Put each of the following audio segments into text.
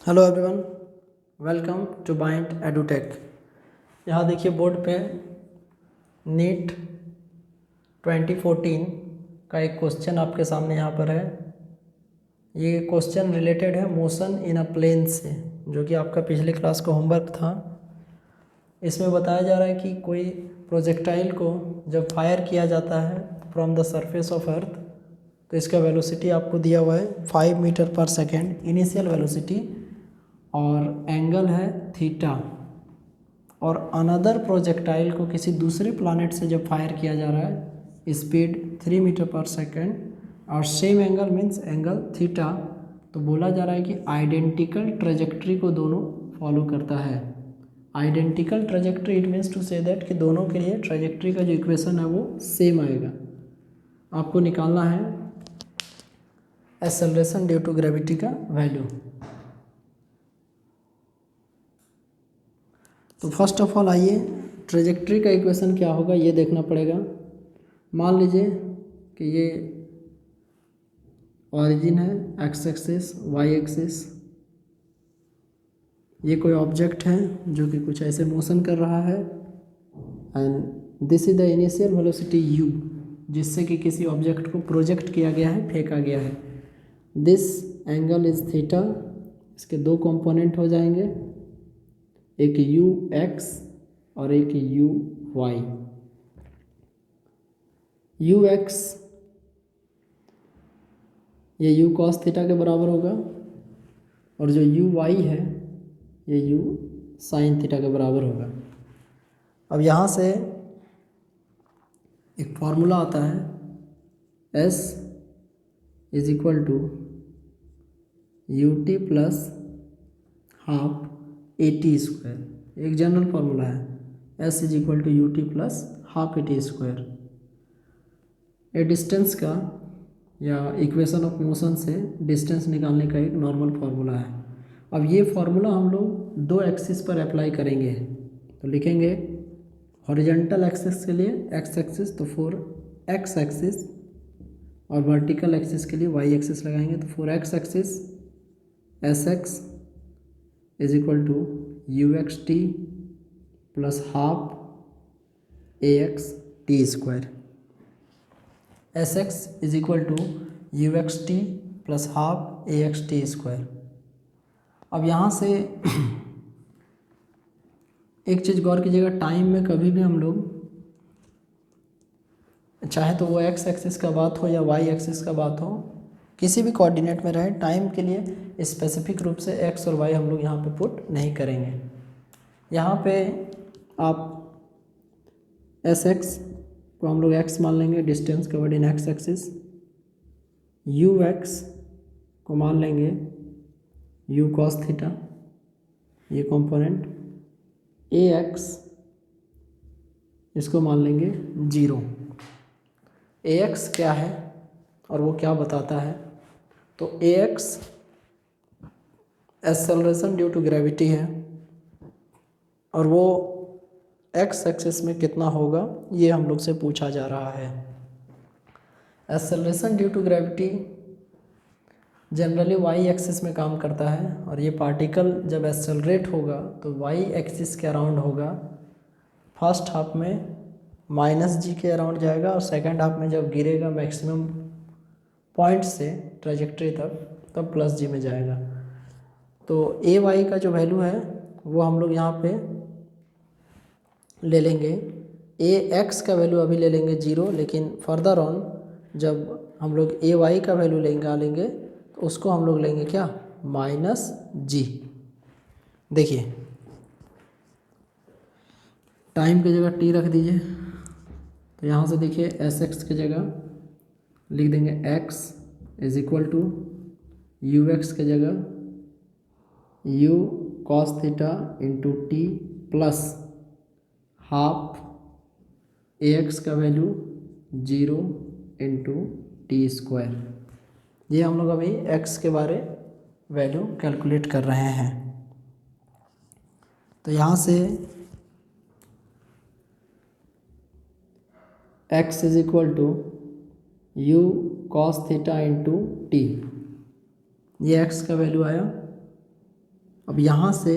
Hello everyone, welcome to Bind Edutech. यहाँ देखिए board पे नीट 2014 का एक क्वेश्चन आपके सामने यहाँ पर है। ये क्वेश्चन रिलेटेड है मोशन इन अ प्लेन से, जो कि आपका पिछले क्लास का होमवर्क था। इसमें बताया जा रहा है कि कोई प्रोजेक्टाइल को जब फायर किया जाता है from the surface of earth, तो इसका वेलोसिटी आपको दिया हुआ है 5 metre per second initial velocity, और एंगल है थीटा। और अनदर प्रोजेक्टाइल को किसी दूसरे प्लैनेट से जब फायर किया जा रहा है, स्पीड 3 मीटर पर सेकेंड और same angle means angle theta, तो बोला जा रहा है कि आइडेंटिकल ट्रेजेक्ट्री को दोनों फॉलो करता है। Identical trajectory it means to say that कि दोनों के लिए ट्रेजेक्ट्री का जो इक्वेशन है वो सेम आएगा। आपको निकालना है एक्सेलरेशन ड्यू टू ग्रेविटी का वैल्यू। तो फर्स्ट ऑफ ऑल आइए ट्रेजेक्ट्री का इक्वेशन क्या होगा ये देखना पड़ेगा। मान लीजिए कि ये ऑरिजिन है, एक्स एक्सिस, वाई एक्सिस, ये कोई ऑब्जेक्ट है जो कि कुछ ऐसे मोशन कर रहा है, and this is the initial velocity u, जिससे कि किसी ऑब्जेक्ट को प्रोजेक्ट किया गया है, फेंका गया है। This angle is theta. इसके दो कंपोनेंट हो जाएंगे, एक यू एक्स और एक यू वाई। यू एक्स ये यू कॉस थीटा के बराबर होगा, और जो यू वाई है ये यू साइन थीटा के बराबर होगा। अब यहाँ से एक फॉर्मूला आता है, s is equal to u t plus half a t square. एक जनरल फार्मूला है, s is equal to u t plus half a t square. A distance का या इक्वेशन ऑफ मोशन से डिस्टेंस निकालने का एक नॉर्मल फार्मूला है। अब ये फार्मूला हम लोग दो एक्सिस पर अप्लाई करेंगे, तो लिखेंगे हॉरिजॉन्टल एक्सिस के लिए एक्स एक्सिस तो 4x एक्सिस, और वर्टिकल एक्सिस के लिए y एक्सिस लगाएंगे तो 4x axis s x is equal to u x t plus half a x t square. S x is equal to u x t plus half a x t square. अब यहाँ से एक चीज़ गौर कीजिएगा, time में कभी भी हम लोग चाहे तो वो एक्स एक्सिस का बात हो या वाई एक्सिस का बात हो, किसी भी कोऑर्डिनेट में रहे, टाइम के लिए स्पेसिफिक रूप से एक्स और वाई हम लोग यहाँ पे पुट नहीं करेंगे। यहाँ पे आप एस एक्स को हम लोग एक्स मान लेंगे, distance covered in x axis. You x को मान लेंगे यू कॉस थीटा, ये कंपोनेंट। ए एक्स इसको मान लेंगे 0। ए एक्स क्या है और वो क्या बताता है, तो a x acceleration due to gravity है, और वो एक्स एक्सिस में कितना होगा ये हम लोग से पूछा जा रहा है। Acceleration due to gravity generally y axis में काम करता है, और ये पार्टिकल जब एक्सेलरेट होगा तो वाई एक्सिस के अराउंड होगा। फर्स्ट हाफ में -g के अराउंड जाएगा, और सेकंड हाफ में जब गिरेगा मैक्सिमम पॉइंट से ट्रेजेक्ट्री तक तब +g में जाएगा। तो ए वाई का जो वैल्यू है वो हम लोग यहाँ पे ले लेंगे। ए एक्स का वैल्यू अभी ले लेंगे 0, लेकिन फर्दर ऑन जब हम लोग ए वाई का वैल्यू लेंगे तो उसको हम लोग लेंगे क्या, -g। देखिए टाइम की जगह t रख दीजिए, तो यहाँ से देखिए एस एक्स की जगह लिख देंगे x is equal to u x की जगह u cos theta into t plus half a x का वैल्यू 0 इंटू टी स्क्वायर। ये हम लोग अभी x के बारे वैल्यू कैलकुलेट कर रहे हैं। तो यहाँ से x is equal to u cos theta into t, ये x का वैल्यू आया, अब यहाँ से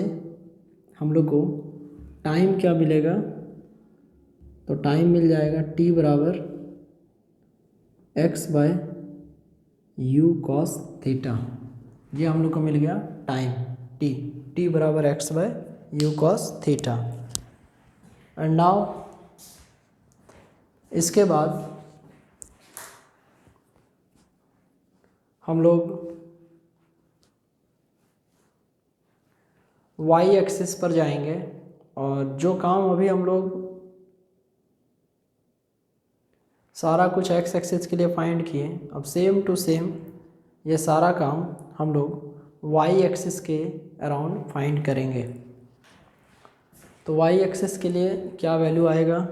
हम लोग को टाइम क्या मिलेगा, तो टाइम मिल जाएगा t बराबर x by u cos theta. ये हम लोग को मिल गया टाइम t बराबर x by u cos theta. And now इसके बाद हम लोग y एक्सिस पर जाएंगे और जो काम अभी हम लोग सारा कुछ x एक्सिस के लिए फाइंड किए, अब सेम टू सेम ये सारा काम हम लोग y एक्सिस के अराउंड फाइंड करेंगे। तो y एक्सिस के लिए क्या वैल्यू आएगा,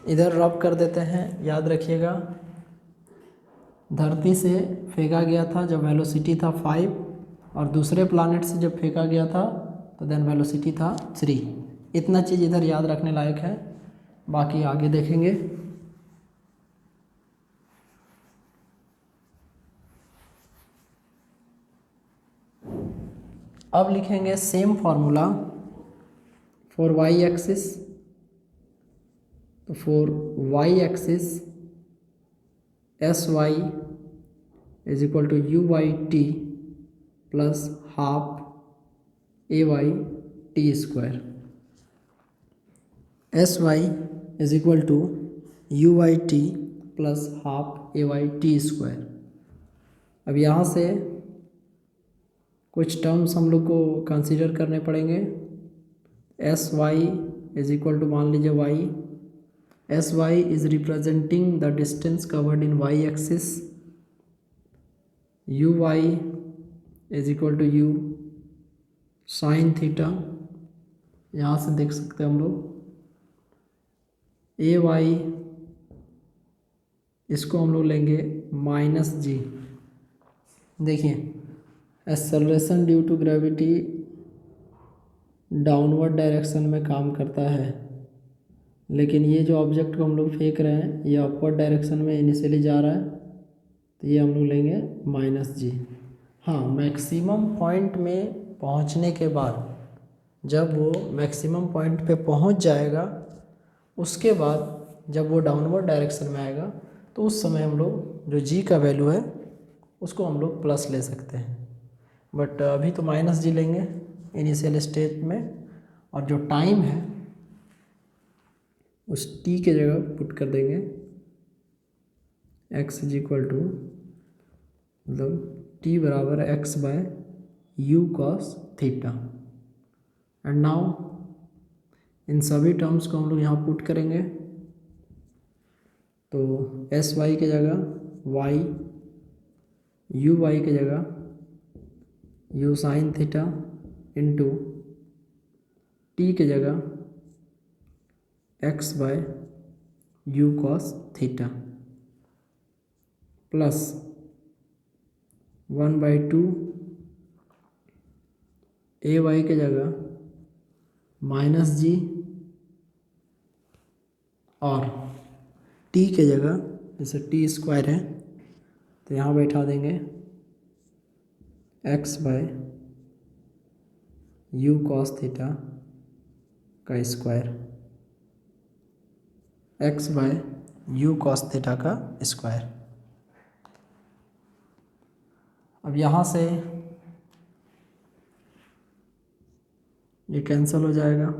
इधर रब कर देते हैं। याद रखिएगा धरती से फेंका गया था जब वेलोसिटी था 5 और दूसरे प्लैनेट से जब फेंका गया था तो देन वेलोसिटी था 3। इतना चीज़ इधर याद रखने लायक है, बाकी आगे देखेंगे। अब लिखेंगे same formula for y axis. तो for y axis sy is equal to u by t plus half a y t square. S y is equal to u by t plus half a y t square. अब यहाँ से कुछ terms हम लोग को consider करने पड़ेंगे। S y is equal to मान लीजिए y, s y is representing the distance covered in y axis, u y is equal to u sine theta. यहाँ से देख सकते हैं हम लोग ए वाई, इसको हम लोग लेंगे माइनस जी। देखिए acceleration due to gravity downward direction में काम करता है, लेकिन ये जो ऑब्जेक्ट को हम लोग फेंक रहे हैं ये अपवर्ड डायरेक्शन में इनिशियली जा रहा है, तो ये हम लोग लेंगे माइनस जी। हाँ, मैक्सिमम पॉइंट में पहुंचने के बाद जब वो मैक्सिमम पॉइंट पे पहुंच जाएगा, उसके बाद जब वो डाउनवर्ड डायरेक्शन में आएगा तो उस समय हम लोग जो जी का वैल्यू है उसको हम लोग प्लस ले सकते हैं। बट अभी तो माइनस जी लेंगे इनिशियल स्टेज में, और जो टाइम है उस टी के जगह पुट कर देंगे x इज इक्वल टू मतलब टी बराबर x by u cos theta. And now इन सभी टर्म्स को हम लोग यहाँ पुट करेंगे। तो एस वाई के जगह वाई, यू वाई के जगह u sine theta into t के जगह x by u cos theta plus 1/2 a y के जगह माइनस जी और टी के जगह जैसे टी स्क्वायर है तो यहाँ बैठा देंगे x by u cos theta का square, x by u cos theta का स्क्वायर। अब यहाँ से ये कैंसिल हो जाएगा,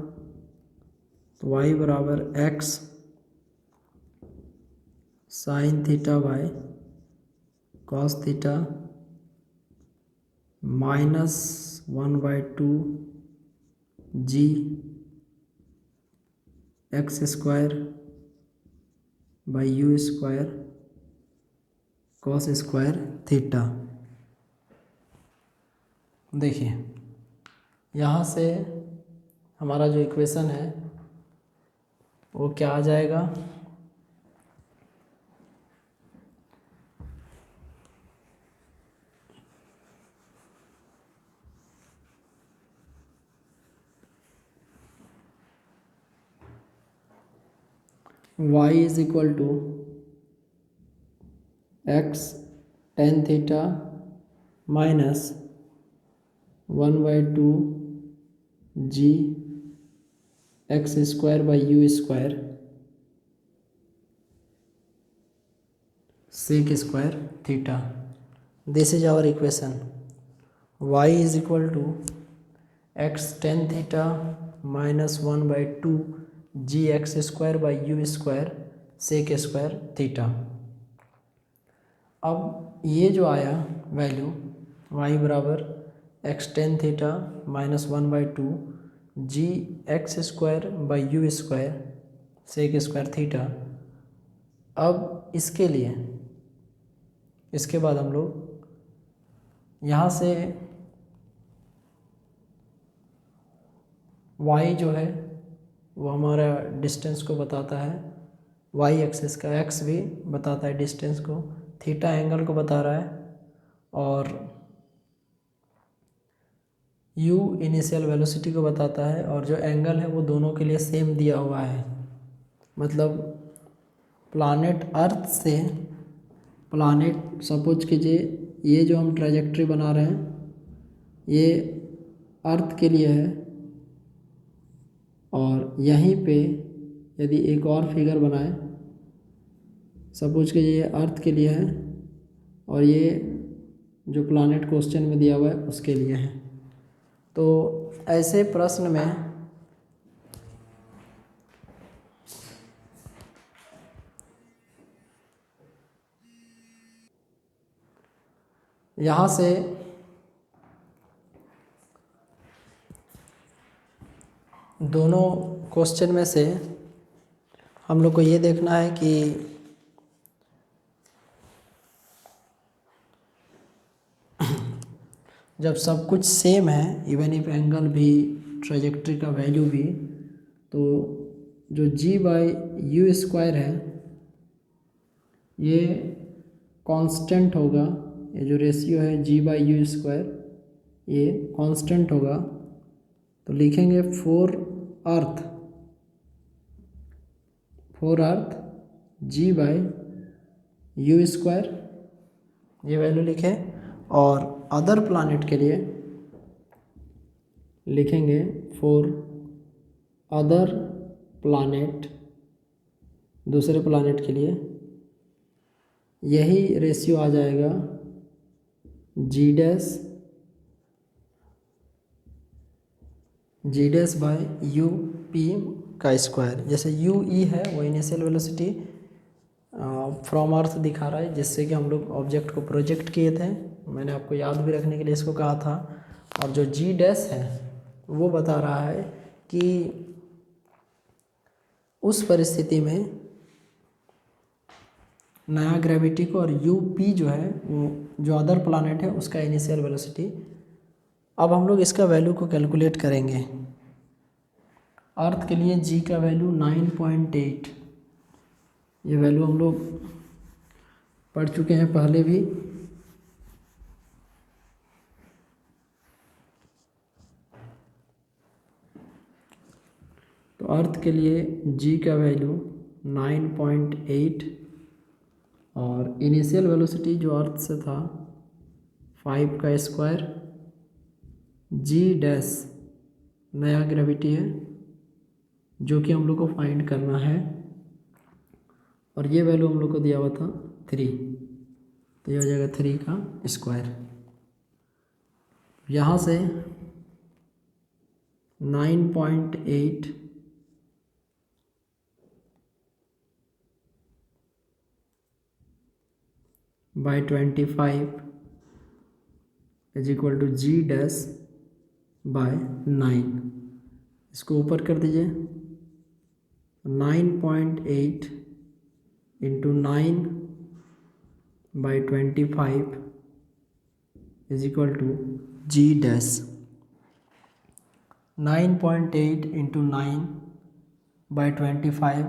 तो y बराबर x sine theta by cos theta minus 1/2 g x square by u square cos square theta. देखिए यहाँ से हमारा जो इक्वेशन है वो क्या आ जाएगा, y is equal to x tan theta minus 1/2 g x square by u square sec square theta. This is our equation. y is equal to x tan theta minus 1/2 g x square by u square sec square theta. अब ये जो आया value y बराबर x tan theta minus 1/2 g x square by u square sec square theta. अब इसके लिए इसके बाद हम लोग यहाँ से y जो है वो हमारा डिस्टेंस को बताता है, y एक्सिस का, x भी बताता है डिस्टेंस को, थीटा एंगल को बता रहा है और u इनिशियल वेलोसिटी को बताता है और जो एंगल है वो दोनों के लिए सेम दिया हुआ है। मतलब प्लानेट अर्थ से प्लानेट सपोज कीजिए ये जो हम ट्रैजेक्टरी बना रहे हैं ये अर्थ के लिए है और यहीं पे यदि एक और फिगर बनाए सपोज कीजिए ये अर्थ के लिए है और ये जो प्लानेट क्वेश्चन में दिया हुआ है उसके लिए है। तो ऐसे प्रश्न में यहाँ से दोनों क्वेश्चन में से हम लोग को ये देखना है कि जब सब कुछ सेम है, इवन इफ एंगल भी, ट्रेजेक्ट्री का वैल्यू भी, तो जो g बाई यू स्क्वायर है ये कांस्टेंट होगा। ये जो रेशियो है g बाई यू स्क्वायर ये कांस्टेंट होगा। तो लिखेंगे for earth g by u square, ये वैल्यू लिखे। और अदर प्लानेट के लिए लिखेंगे फॉर अदर प्लानेट, दूसरे प्लानेट के लिए यही रेशियो आ जाएगा जी डैश बाई यू पी का स्क्वायर। जैसे यू ई है वो इनिशियल वेलोसिटी फ्रॉम अर्थ दिखा रहा है जिससे कि हम लोग ऑब्जेक्ट को प्रोजेक्ट किए थे, मैंने आपको याद भी रखने के लिए इसको कहा था। और जो जी डैश है वो बता रहा है कि उस परिस्थिति में नया ग्रेविटी को, और यू पी जो है वो जो अदर प्लानेट है उसका इनिशियल वेलोसिटी। अब हम लोग इसका वैल्यू को कैलकुलेट करेंगे। अर्थ के लिए जी का वैल्यू 9.8, ये वैल्यू हम लोग पढ़ चुके हैं पहले भी। तो अर्थ के लिए जी का वैल्यू 9.8 और इनिशियल वेलोसिटी जो अर्थ से था 5 का स्क्वायर, जी डैश नया ग्रेविटी है जो कि हम लोग को फाइंड करना है और ये वैल्यू हम लोग को दिया हुआ था 3, तो ये हो जाएगा 3 का स्क्वायर। यहाँ से 9.8 by 25 is equal to g dash by 9। इसको ऊपर कर दीजिए, 9.8 into 9 by 25 is equal to g dash. 9.8 into 9 by 25,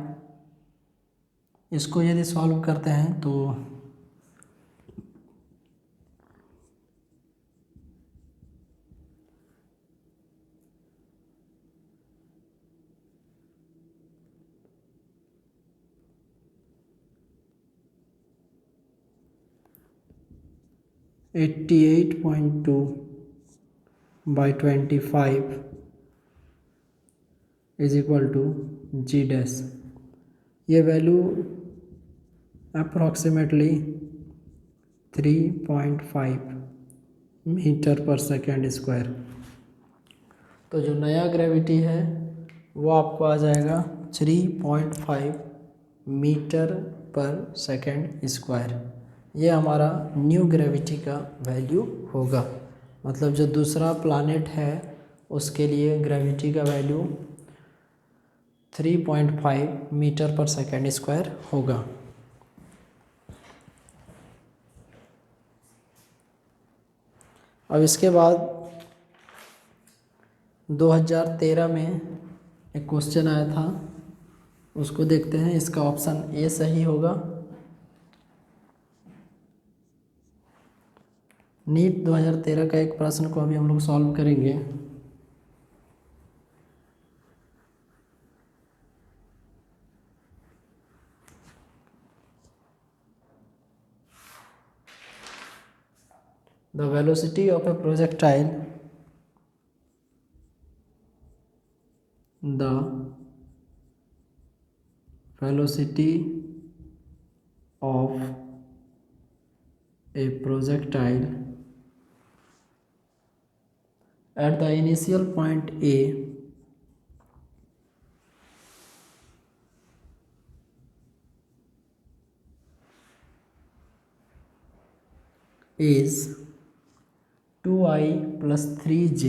इसको यदि सॉल्व करते हैं तो 88.2 by 25 is equal to g dash. ये value approximately 3.5 metre per second square. तो जो नया ग्रेविटी है वो आपको आ जाएगा 3.5 मीटर पर सेकेंड स्क्वायर। ये हमारा न्यू ग्रेविटी का वैल्यू होगा। मतलब जो दूसरा प्लैनेट है उसके लिए ग्रेविटी का value 3.5 metre per second square होगा। अब इसके बाद 2013 में एक क्वेश्चन आया था, उसको देखते हैं। इसका ऑप्शन ए सही होगा। नीट 2013 का एक प्रश्न को अभी हम लोग सॉल्व करेंगे। The velocity of a projectile, the velocity of a projectile at the initial point A is 2I plus 3j,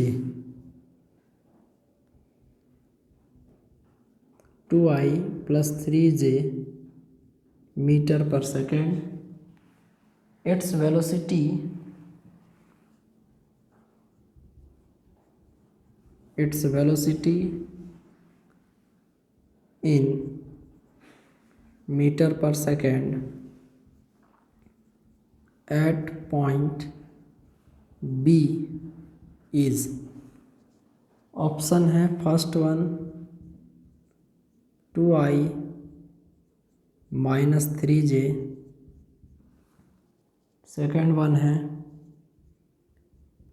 2I plus 3j meter per second. Its velocity in meter per second at point B is, option है first one 2I minus 3j, second one है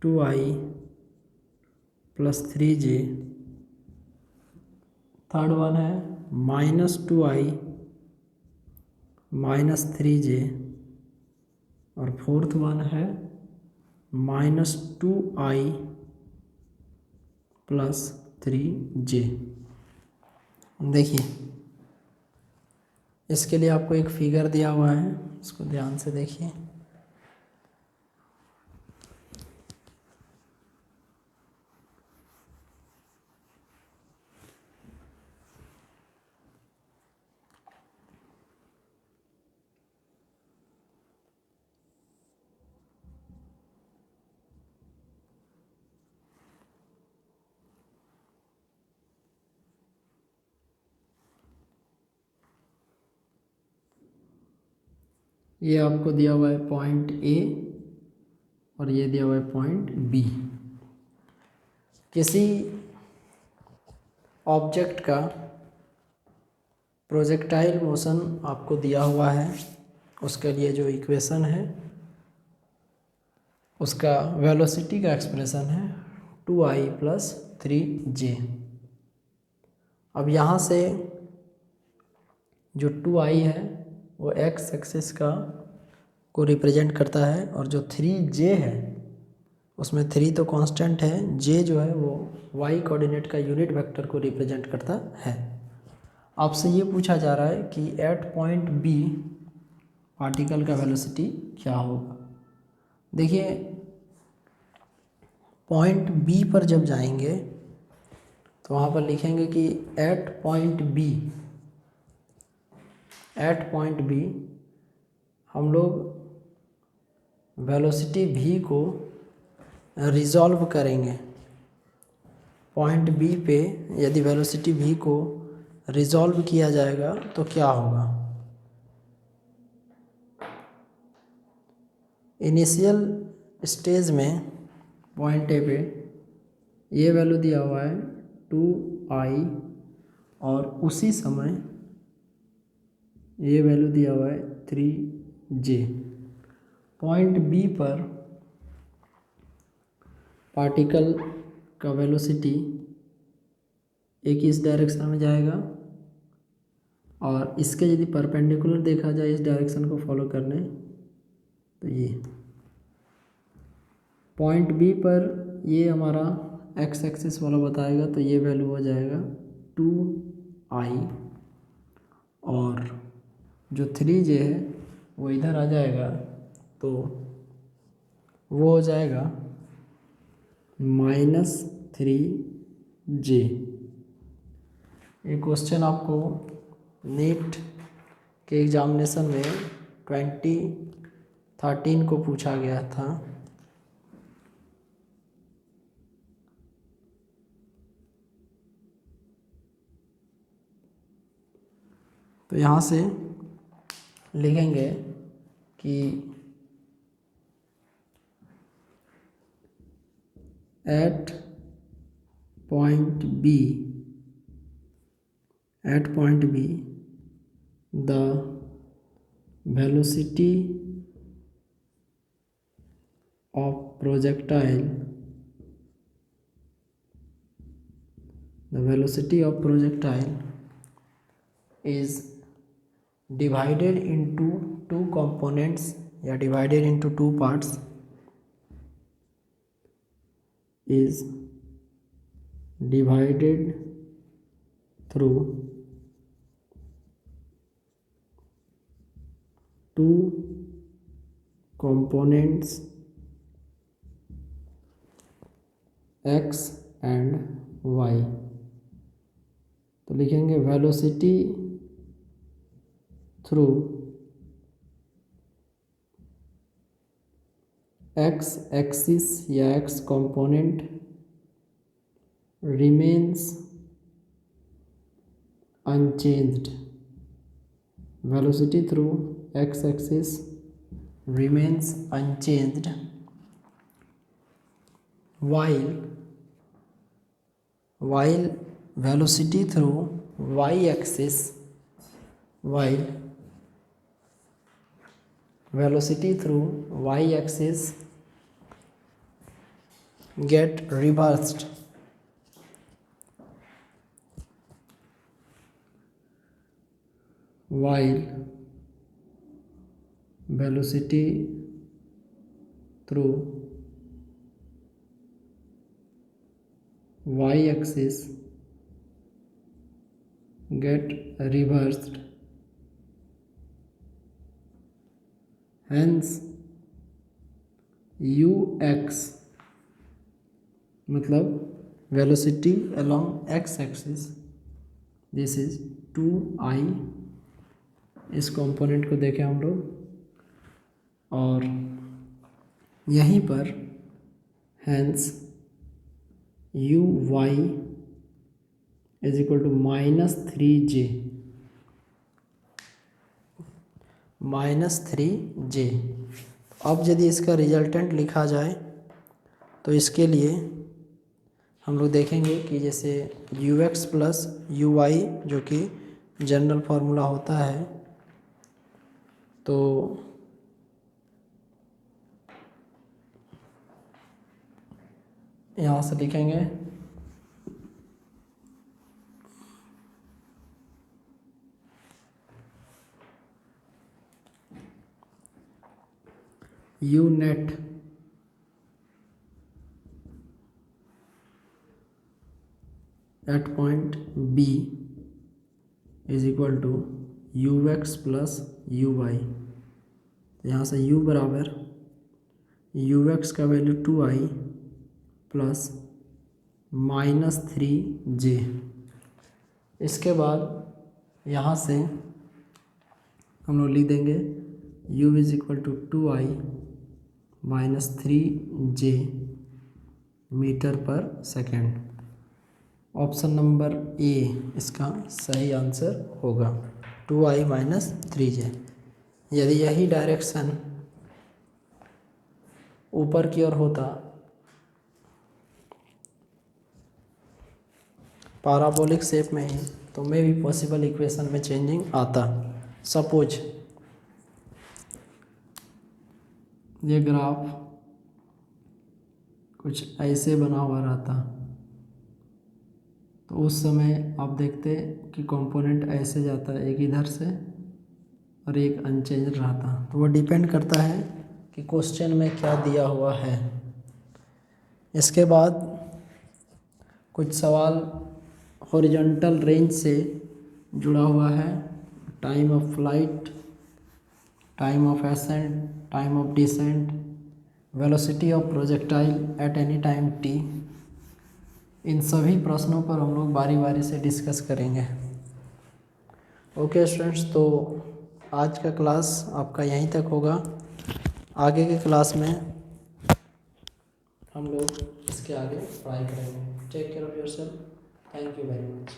2I plus 3j, third one है minus 2I minus 3j, और fourth one है minus 2I plus 3j। देखिए इसके लिए आपको एक फिगर दिया हुआ है, इसको ध्यान से देखिए। ये आपको दिया हुआ है पॉइंट ए और ये दिया हुआ है पॉइंट बी। किसी ऑब्जेक्ट का प्रोजेक्टाइल मोशन आपको दिया हुआ है, उसके लिए जो इक्वेशन है उसका वेलोसिटी का एक्सप्रेशन है 2I प्लस 3j। अब यहाँ से जो 2I है वो एक्स एक्सिस को रिप्रेजेंट करता है, और जो 3j है उसमें 3 तो कांस्टेंट है, j जो है वो y कोऑर्डिनेट का यूनिट वेक्टर को रिप्रेजेंट करता है। आपसे ये पूछा जा रहा है कि एट पॉइंट B पार्टिकल का वेलोसिटी क्या होगा। देखिए पॉइंट B पर जब जाएंगे तो वहाँ पर लिखेंगे कि एट पॉइंट B हम लोग वेलोसिटी v को रिजॉल्व करेंगे। पॉइंट B पे यदि वेलोसिटी v को रिजॉल्व किया जाएगा तो क्या होगा। इनिशियल स्टेज में पॉइंट ए पे ये वैल्यू दिया हुआ है 2I, और उसी समय ये वैल्यू दिया हुआ है 3j। पॉइंट B पर पार्टिकल का वेलोसिटी एक इस डायरेक्शन में जाएगा और इसके यदि परपेंडिकुलर देखा जाए इस डायरेक्शन को फॉलो करने तो ये पॉइंट बी पर ये हमारा एक्स एक्सिस वाला बताएगा तो ये वैल्यू हो जाएगा 2i और जो 3j है वो इधर आ जाएगा तो वो हो जाएगा -3j। ये क्वेश्चन आपको नीट के एग्जामिनेशन में 2013 को पूछा गया था। तो यहाँ से लिखेंगे कि at point B the velocity of projectile is divided into two components या divided into two parts is divided through two components x and y। तो लिखेंगे वेलोसिटी थ्रू x एक्सिस या x component remains unchanged. Velocity through x axis remains unchanged while velocity through y axis get reversed while velocity through y axis get reversed, hence ux मतलब velocity along x axis this is 2i। इस component को देखें हम लोग और यहीं पर hence uy is equal to -3j। अब यदि इसका रिजल्टेंट लिखा जाए तो इसके लिए हम लोग देखेंगे कि जैसे ux प्लस uy जो कि जनरल फार्मूला होता है तो यहाँ से लिखेंगे u net at point B is equal to ux plus uy। यहाँ से u बराबर ux का वैल्यू 2i प्लस -3j। इसके बाद यहाँ से हम लोग लिख देंगे u is equal to 2i -3j metre per second. Option number A इसका सही आंसर होगा 2i -3j। यदि यही डायरेक्शन ऊपर की ओर होता पैराबोलिक शेप में ही तो मे भी पॉसिबल इक्वेशन में चेंजिंग आता। सपोज ये ग्राफ कुछ ऐसे बना हुआ रहता, तो उस समय आप देखते कि कंपोनेंट ऐसे जाता है, एक इधर से और एक अनचेंज रहता। तो वो डिपेंड करता है कि क्वेश्चन में क्या दिया हुआ है। इसके बाद कुछ सवाल हॉरिजॉन्टल रेंज से जुड़ा हुआ है। Time of flight, time of ascent, time of descent, velocity of projectile at any time t. इन सभी प्रश्नों पर हम लोग बारी बारी से डिस्कस करेंगे। ओके स्टूडेंट्स, तो आज का क्लास आपका यहीं तक होगा। आगे के क्लास में हम लोग इसके आगे पढ़ाई करेंगे। Take care of yourself. Thank you very much.